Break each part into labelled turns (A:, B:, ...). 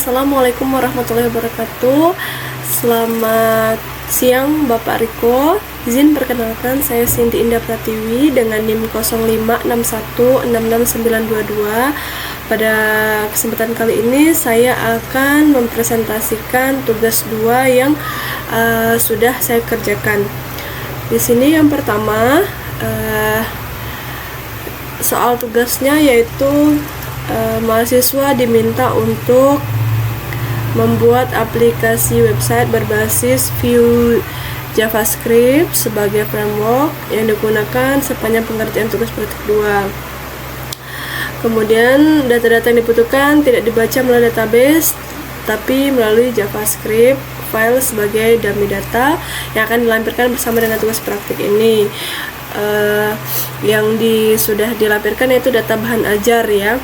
A: Assalamualaikum warahmatullahi wabarakatuh. Selamat siang Bapak Riko. Izin perkenalkan, saya Cindy Indah Pratiwi dengan NIM 0561669222. Pada kesempatan kali ini saya akan mempresentasikan tugas 2 yang sudah saya kerjakan. Di sini yang pertama soal tugasnya yaitu mahasiswa diminta untuk membuat aplikasi website berbasis Vue JavaScript sebagai framework yang digunakan sepanjang pengerjaan tugas praktik 2. Kemudian data-data yang dibutuhkan tidak dibaca melalui database tapi melalui JavaScript file sebagai dummy data yang akan dilampirkan bersama dengan tugas praktik ini. Yang sudah dilampirkan yaitu data bahan ajar ya.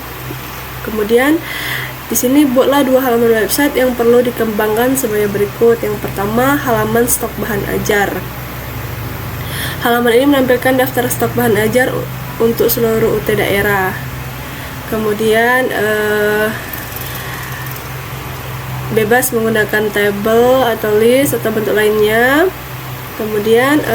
A: Kemudian di sini buatlah 2 halaman website yang perlu dikembangkan sebagai berikut. Yang pertama, halaman stok bahan ajar. Halaman ini menampilkan daftar stok bahan ajar untuk seluruh UT daerah. Kemudian bebas menggunakan table atau list atau bentuk lainnya. Kemudian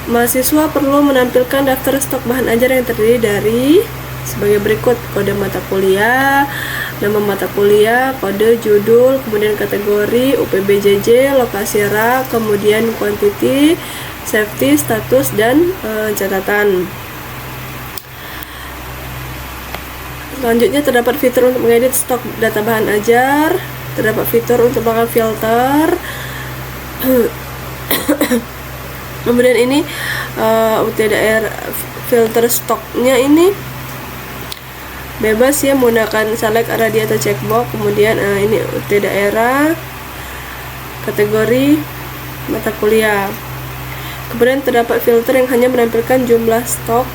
A: mahasiswa perlu menampilkan daftar stok bahan ajar yang terdiri dari sebagai berikut: kode mata kuliah, nama mata kuliah, kode judul, kemudian kategori, UPBJJ, lokasi rak, kemudian quantity, safety, status, dan catatan. Selanjutnya terdapat fitur untuk mengedit stok data bahan ajar, terdapat fitur untuk melakukan filter. Kemudian ini UT daerah filter stoknya ini bebas ya, menggunakan select area atau checkbox. Kemudian ini UT daerah, kategori mata kuliah. Kemudian terdapat filter yang hanya menampilkan jumlah stok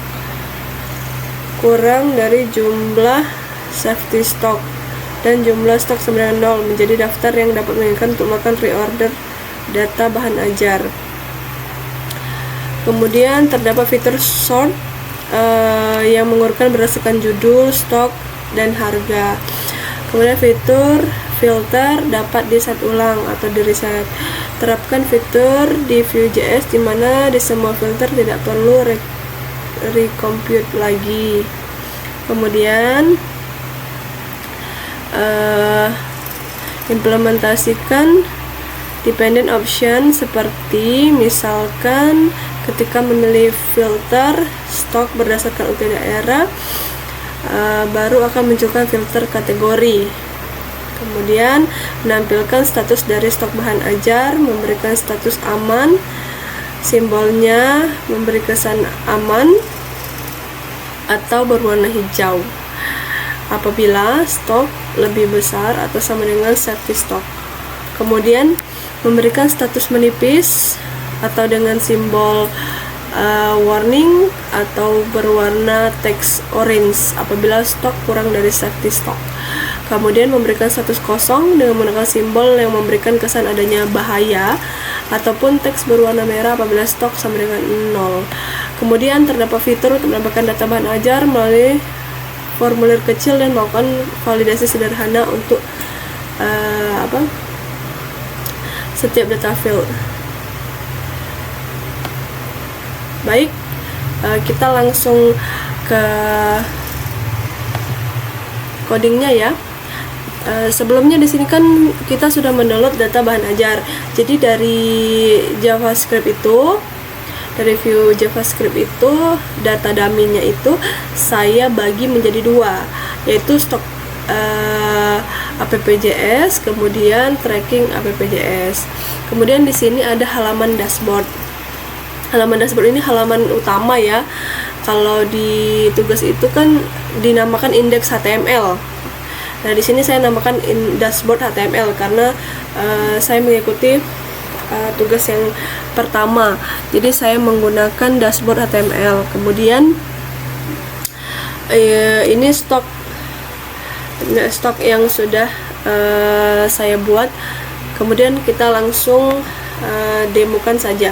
A: kurang dari jumlah safety stock dan jumlah stok sebenarnya 0 menjadi daftar yang dapat menginginkan untuk melakukan reorder data bahan ajar. Kemudian terdapat fitur sort yang mengurutkan berdasarkan judul, stok, dan harga. Kemudian fitur filter dapat di-set ulang atau di-reset. Terapkan fitur di Vue.js di mana di semua filter tidak perlu recompute lagi. Kemudian implementasikan dependent option seperti misalkan ketika memilih filter stok berdasarkan UT daerah baru akan munculkan filter kategori. Kemudian menampilkan status dari stok bahan ajar, memberikan status aman, simbolnya memberi kesan aman atau berwarna hijau apabila stok lebih besar atau sama dengan safety stock. Kemudian memberikan status menipis atau dengan simbol warning atau berwarna teks orange apabila stok kurang dari safety stock. Kemudian memberikan status kosong dengan menggunakan simbol yang memberikan kesan adanya bahaya ataupun teks berwarna merah apabila stok sama dengan 0. Kemudian terdapat fitur untuk menambahkan data bahan ajar melalui formulir kecil dan melakukan validasi sederhana untuk setiap data field. Baik, kita langsung ke codingnya ya. Sebelumnya di sini kan kita sudah mendownload data bahan ajar. Jadi dari JavaScript itu, dari Vue JavaScript itu, data dummy-nya itu saya bagi menjadi 2, yaitu stok app.js, kemudian tracking app.js. Kemudian di sini ada halaman dashboard. Halaman dashboard ini halaman utama ya. Kalau di tugas itu kan dinamakan index HTML. Nah, di sini saya namakan dashboard HTML karena saya mengikuti tugas yang pertama. Jadi saya menggunakan dashboard HTML. Kemudian ini stok yang sudah saya buat. Kemudian kita langsung demokan saja.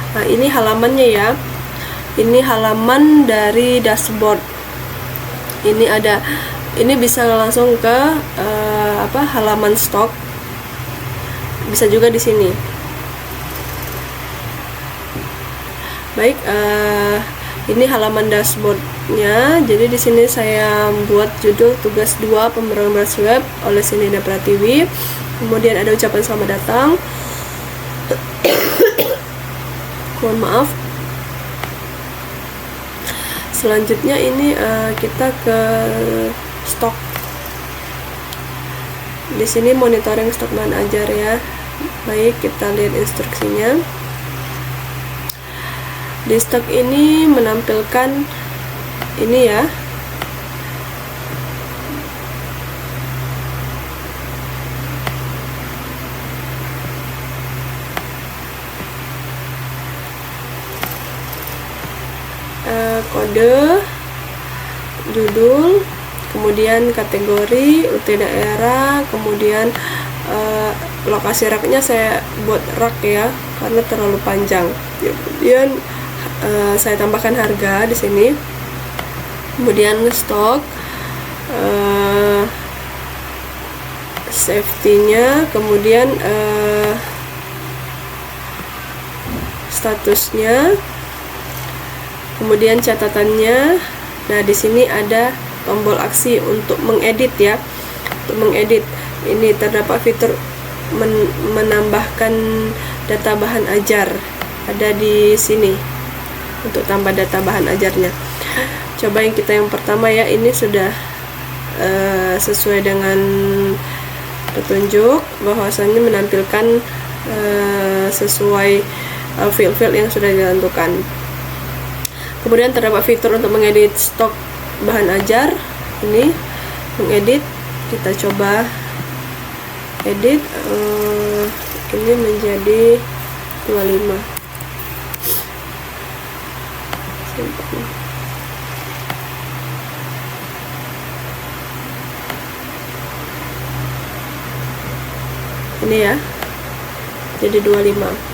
A: Nah, ini halamannya ya. Ini halaman dari dashboard. Ini bisa langsung ke halaman stok. Bisa juga di sini. Baik, ini halaman dashboardnya. Jadi di sini saya buat judul tugas 2 pemrograman web oleh Sinida Pratiwi. Kemudian ada ucapan selamat datang. Mohon maaf. Selanjutnya ini kita ke stok. Di sini monitoring stok bahan ajar ya. Baik, kita lihat instruksinya. Di stok ini menampilkan ini ya. Kode, judul, kemudian kategori, UT daerah, kemudian lokasi raknya saya buat rak ya karena terlalu panjang. Kemudian saya tambahkan harga di sini, kemudian stok, safety-nya, kemudian statusnya, kemudian catatannya. Nah, di sini ada tombol aksi untuk mengedit ya. Untuk mengedit ini terdapat fitur menambahkan data bahan ajar. Ada di sini untuk tambah data bahan ajarnya. Coba yang pertama ya. Ini sudah sesuai dengan petunjuk bahwasanya menampilkan sesuai field-field yang sudah ditentukan. Kemudian terdapat fitur untuk mengedit stok bahan ajar. Ini mengedit, kita coba edit. Ini menjadi 25. Ini ya, jadi 25.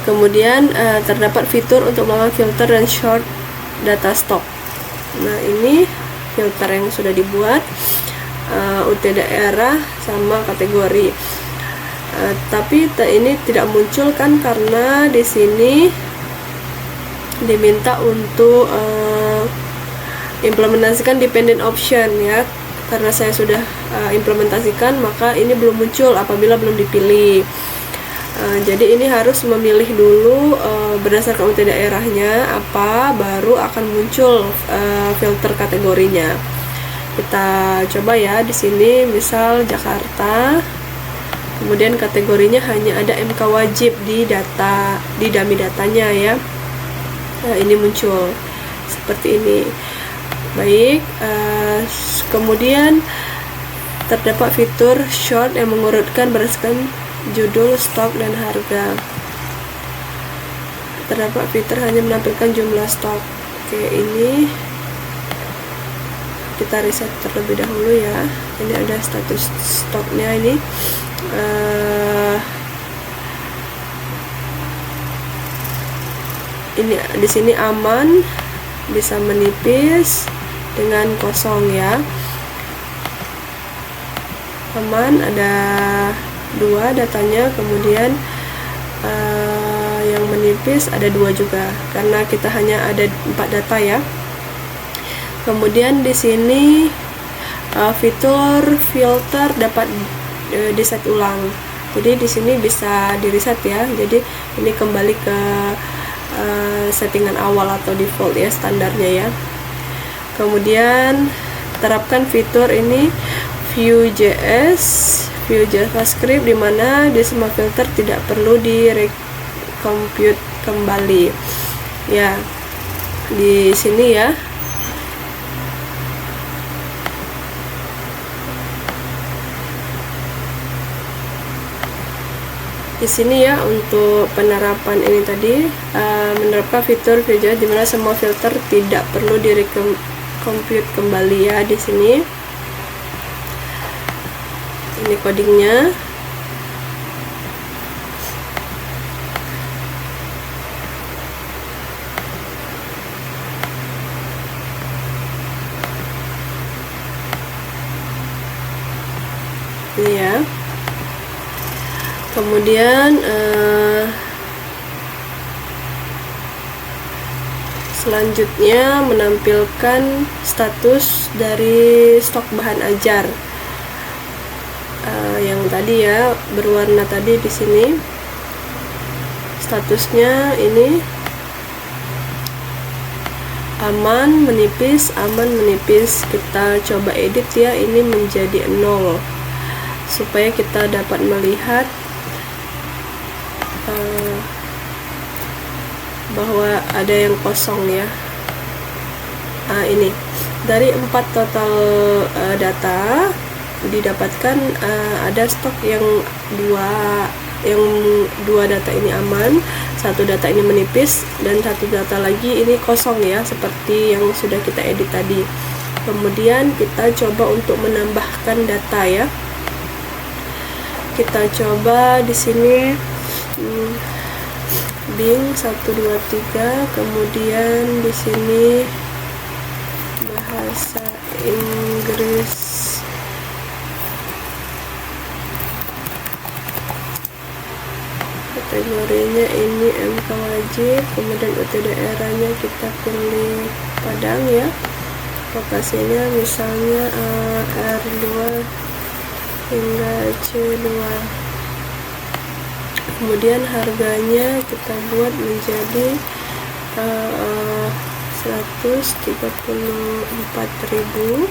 A: Kemudian terdapat fitur untuk melakukan filter dan short data stock. Nah, ini filter yang sudah dibuat, UT daerah sama kategori. Tapi ini tidak muncul kan karena di sini diminta untuk implementasikan dependent option ya. Karena saya sudah implementasikan, maka ini belum muncul apabila belum dipilih. Jadi ini harus memilih dulu berdasarkan UT daerahnya apa, baru akan muncul filter kategorinya. Kita coba ya di sini, misal Jakarta, kemudian kategorinya hanya ada MK wajib di dummy datanya ya. Nah, ini muncul seperti ini. Baik, kemudian terdapat fitur short yang mengurutkan berdasarkan judul, stok, dan harga. Terdapat fitur hanya menampilkan jumlah stok. Oke, ini kita reset terlebih dahulu ya. Ini ada status stoknya ini. Ini di sini aman, bisa menipis dengan kosong ya. Aman, ada 2 datanya, kemudian yang menipis ada 2 juga karena kita hanya ada 4 data ya. Kemudian di sini fitur filter dapat di-set ulang. Jadi di sini bisa di-reset ya. Jadi ini kembali ke settingan awal atau default ya, standarnya ya. Kemudian terapkan fitur ini Vue.js, Vue JavaScript, di mana di semua filter tidak perlu di-recompute kembali. Ya, di sini ya. Di sini ya untuk penerapan ini tadi menerapkan fitur Vue.js di mana semua filter tidak perlu di-recompute kembali ya di sini. Ini codingnya. Kemudian selanjutnya menampilkan status dari stok bahan ajar yang tadi ya, berwarna tadi di sini. Statusnya ini aman, menipis, aman, menipis. Kita coba edit ya, ini menjadi 0 supaya kita dapat melihat bahwa ada yang kosong ya. Ini dari 4 total data didapatkan ada stok yang dua data ini aman, 1 data ini menipis, dan 1 data lagi ini kosong ya, seperti yang sudah kita edit tadi. Kemudian kita coba untuk menambahkan data ya. Kita coba di sini Bing 123, kemudian di sini bahasa Inggris. Kategorinya ini MK wajib, kemudian UT daerahnya kita pilih Padang ya. Lokasinya misalnya R2 hingga C2. Kemudian harganya kita buat menjadi 134.000.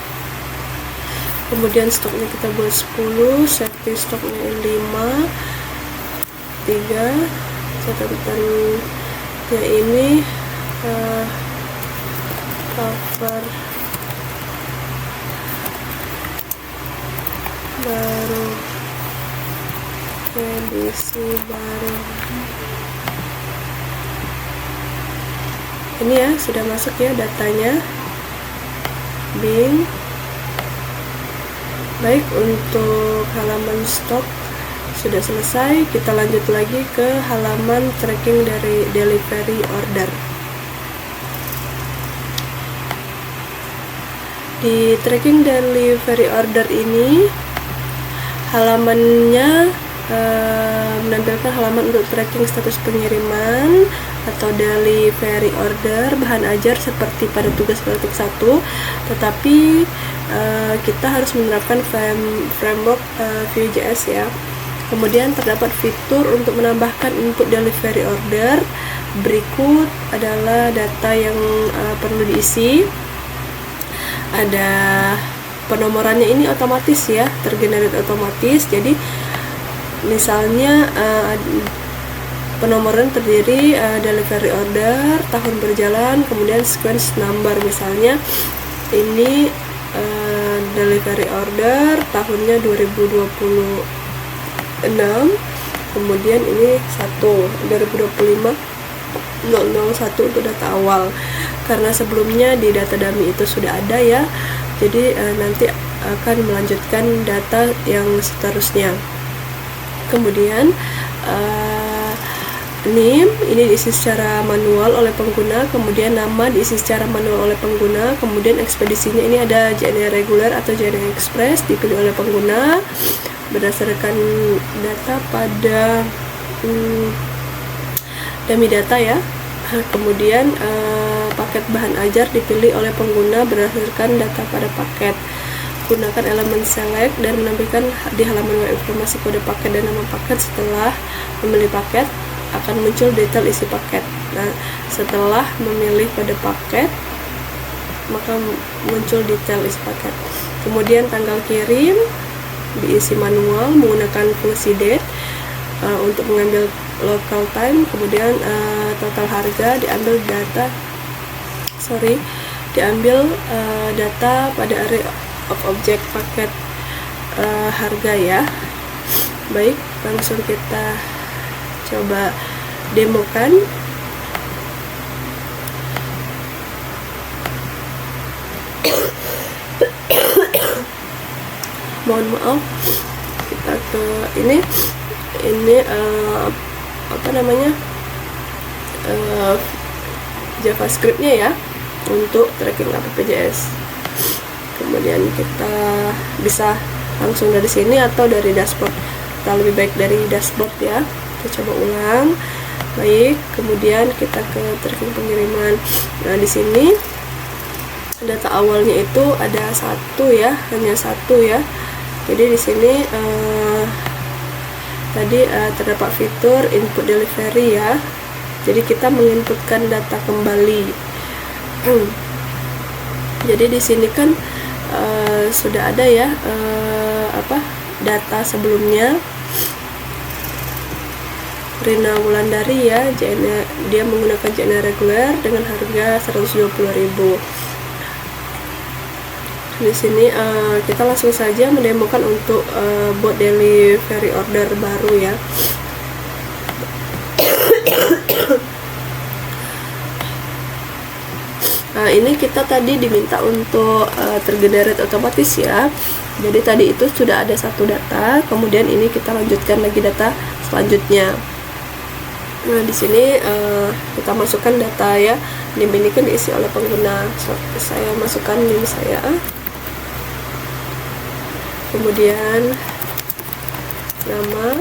A: Kemudian stoknya kita buat 10, safety stoknya 5, 3. Catatannya ini cover baru, edisi baru. Ini ya, sudah masuk ya datanya Bing. Baik, untuk halaman stok sudah selesai. Kita lanjut lagi ke halaman tracking dari delivery order. Di tracking delivery order ini halamannya menampilkan halaman untuk tracking status pengiriman atau delivery order bahan ajar seperti pada tugas praktik 1, tetapi kita harus menerapkan framework Vue.js ya. Kemudian terdapat fitur untuk menambahkan input delivery order. Berikut adalah data yang perlu diisi. Ada penomorannya, ini otomatis ya, tergenerate otomatis. Jadi misalnya penomoran terdiri delivery order, tahun berjalan, kemudian sequence number. Misalnya ini delivery order tahunnya 2026, kemudian ini 2025 001 untuk data awal, karena sebelumnya di data dummy itu sudah ada ya. Jadi nanti akan melanjutkan data yang seterusnya. Kemudian name ini diisi secara manual oleh pengguna, kemudian nama diisi secara manual oleh pengguna, kemudian ekspedisinya ini ada JNE reguler atau JNE express, dipilih oleh pengguna berdasarkan data pada dummy data ya. Kemudian paket bahan ajar dipilih oleh pengguna berdasarkan data pada paket. Gunakan elemen select dan menampilkan di halaman web informasi kode paket dan nama paket. Setelah memilih paket akan muncul detail isi paket. Nah, setelah memilih kode paket maka muncul detail isi paket. Kemudian tanggal kirim diisi manual menggunakan fungsi date untuk mengambil local time. Kemudian total harga diambil data pada array of object paket harga ya. Baik, langsung kita coba demokan. Mohon maaf, kita ke ini JavaScript-nya ya untuk tracking app.js. Kemudian kita bisa langsung dari sini atau dari dashboard. ternyata lebih baik dari dashboard ya. Kita coba ulang. Baik, kemudian kita ke tracking pengiriman. Nah, di sini data awalnya itu ada satu ya, hanya satu ya. Jadi di sini tadi terdapat fitur input delivery ya. Jadi kita menginputkan data kembali. Jadi di sini kan sudah ada ya data sebelumnya. Rina Wulandari ya, dia menggunakan JNE reguler dengan harga 120.000. Di sini kita langsung saja mendemokan untuk buat delivery order baru ya. Nah, ini kita tadi diminta untuk tergenerate otomatis ya. Jadi tadi itu sudah ada satu data, kemudian ini kita lanjutkan lagi data selanjutnya. Nah, di sini kita masukkan data ya. NIM ini kan diisi oleh pengguna. Saya masukkan NIM saya. Kemudian nama,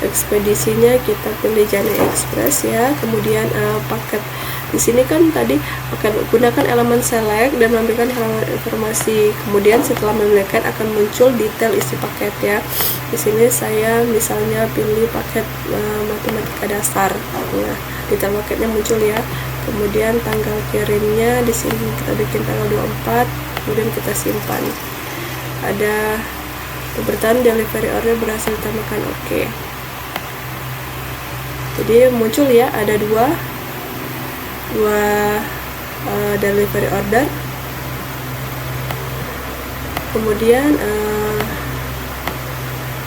A: ekspedisinya kita pilih JNE Express ya. Kemudian paket. Di sini kan tadi akan gunakan elemen select dan menampilkan halaman informasi. Kemudian setelah memilihkan akan muncul detail isi paket ya. Di sini saya misalnya pilih paket matematika dasar. Nah, detail paketnya muncul ya. Kemudian tanggal kirimnya di sini kita bikin tanggal 24, kemudian kita simpan. Ada pemberitaan delivery order berhasil ditambahkan oke. Jadi muncul ya, ada dua delivery order. Kemudian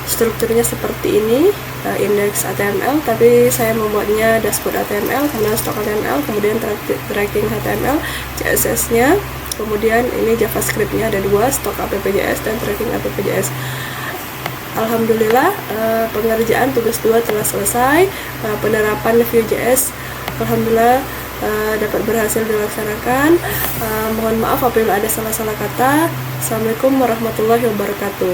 A: strukturnya seperti ini, index HTML, tapi saya membuatnya dashboard HTML, kemudian stok HTML, kemudian tracking HTML, CSS nya, kemudian ini JavaScript-nya ada dua, stok app.js dan tracking app.js. Alhamdulillah pengerjaan tugas 2 telah selesai. Penerapan Vue.js alhamdulillah dapat berhasil dilaksanakan. Mohon maaf apabila ada salah-salah kata. Assalamualaikum warahmatullahi wabarakatuh.